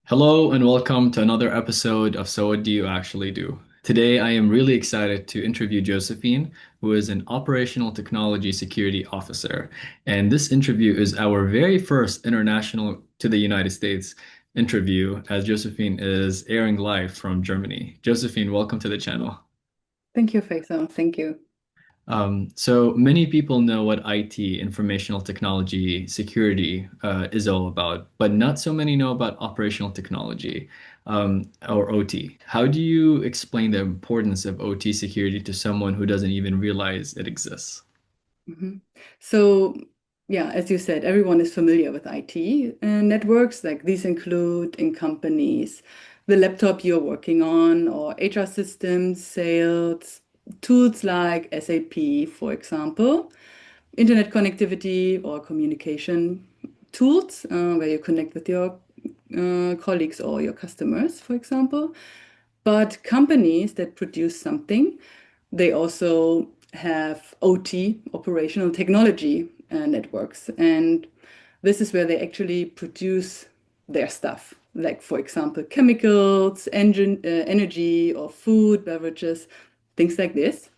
Hello and welcome to another episode of So What Do You Actually Do? Today, I am really excited to interview Josephine, who is an operational technology security officer. And this interview is our very first international to the United States interview, as Josephine is airing live from Germany. Josephine, welcome to the channel. Thank you, Faisal. Thank you. So many people know what IT, informational technology, security, is all about, but not so many know about operational technology, or OT. How do you explain the importance of OT security to someone who doesn't even realize it exists? Mhm. So, yeah, as you said, everyone is familiar with IT networks. Like these include in companies the laptop you're working on, or HR systems, sales, tools like SAP, for example, internet connectivity or communication tools where you connect with your colleagues or your customers, for example. But companies that produce something, they also have OT, operational technology networks. And this is where they actually produce their stuff, like, for example, chemicals, energy, or food, beverages, things like this.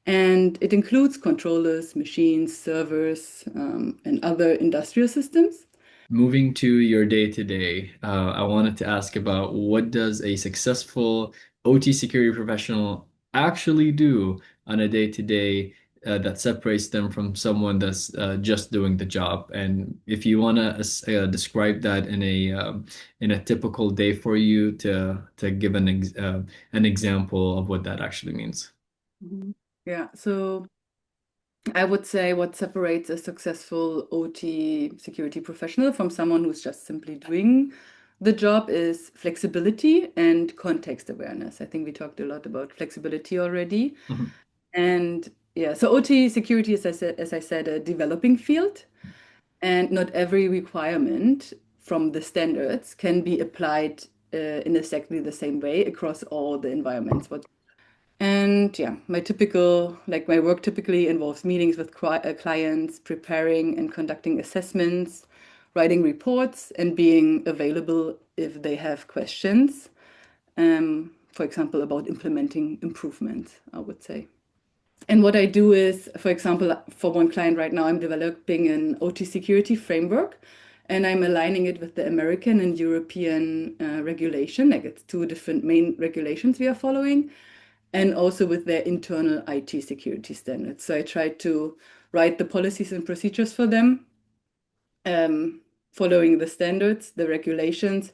And it includes controllers, machines, servers, and other industrial systems. Moving to your day to day, I wanted to ask about what does a successful OT security professional actually do on a day to day that separates them from someone that's just doing the job? And if you want to describe that in a typical day for you to give an example of what that actually means. Mhm. Yeah, so I would say what separates a successful OT security professional from someone who's just simply doing the job is flexibility and context awareness. I think we talked a lot about flexibility already. Mhm. And yeah, so OT security is, as I said, a developing field, and not every requirement from the standards can be applied in exactly the same way across all the environments. And yeah, my work typically involves meetings with clients, preparing and conducting assessments, writing reports, and being available if they have questions. For example, about implementing improvements, I would say. And what I do is, for example, for one client right now, I'm developing an OT security framework, and I'm aligning it with the American and European regulation. Like it's two different main regulations we are following, and also with their internal IT security standards. So I try to write the policies and procedures for them, um, following the standards, the regulations,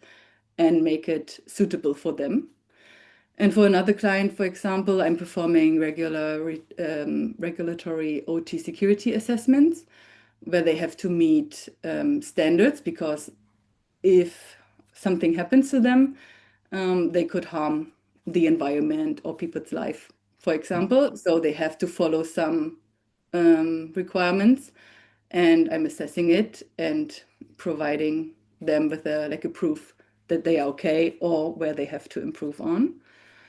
and make it suitable for them. And for another client, for example, I'm performing regulatory OT security assessments where they have to meet standards because if something happens to them, they could harm the environment or people's life, for example. So they have to follow some requirements, and I'm assessing it and providing them with a proof that they are okay or where they have to improve on.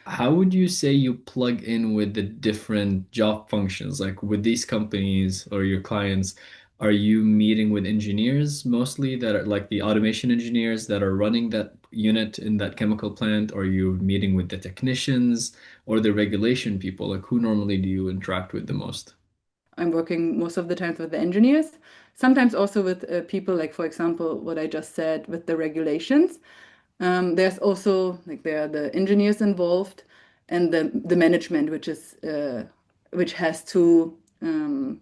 How would you say you plug in with the different job functions? Like with these companies or your clients, are you meeting with engineers mostly that are like the automation engineers that are running that unit in that chemical plant? Or are you meeting with the technicians or the regulation people? Like who normally do you interact with the most? I'm working most of the times with the engineers, sometimes also with people like, for example, what I just said with the regulations. There's also like there are the engineers involved and the management, which has to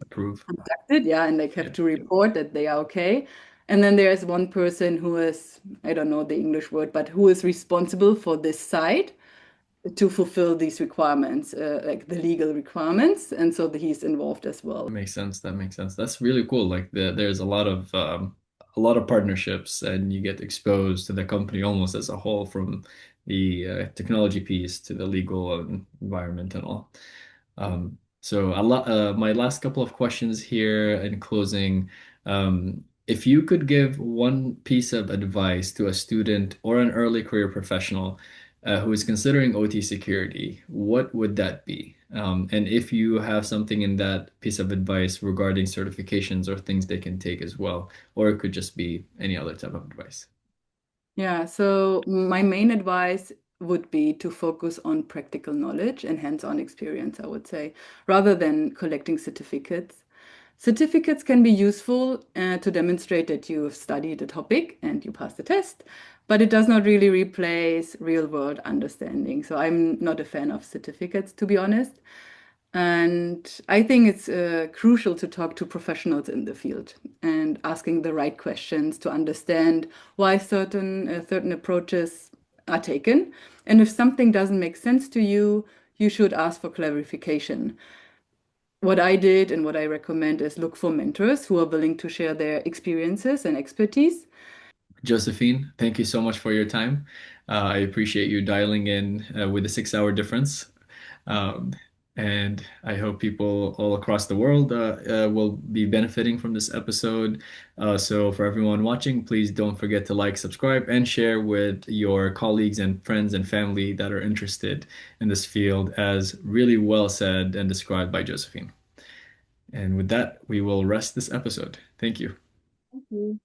Approve. conduct it, yeah, and like Yeah. have to report that they are okay. And then there's one person who is, I don't know the English word, but who is responsible for this side to fulfill these requirements, like the legal requirements, and so he's involved as well. That makes sense. That makes sense. That's really cool. Like there's a lot of partnerships, and you get exposed to the company almost as a whole, from the technology piece to the legal and environment and all. So my last couple of questions here in closing. If you could give one piece of advice to a student or an early career professional who is considering OT security, what would that be? And if you have something in that piece of advice regarding certifications or things they can take as well, or it could just be any other type of advice. Yeah, so my main advice would be to focus on practical knowledge and hands-on experience, I would say, rather than collecting certificates. Certificates can be useful to demonstrate that you have studied a topic and you passed the test, but it does not really replace real-world understanding. So I'm not a fan of certificates, to be honest. And I think it's crucial to talk to professionals in the field and asking the right questions to understand why certain approaches are taken. And if something doesn't make sense to you, you should ask for clarification. What I did and what I recommend is look for mentors who are willing to share their experiences and expertise. Josephine, thank you so much for your time. I appreciate you dialing in with a 6 hour difference. Um, and I hope people all across the world will be benefiting from this episode. So, for everyone watching, please don't forget to like, subscribe, and share with your colleagues and friends and family that are interested in this field, as really well said and described by Josephine. And with that, we will rest this episode. Thank you. Thank you.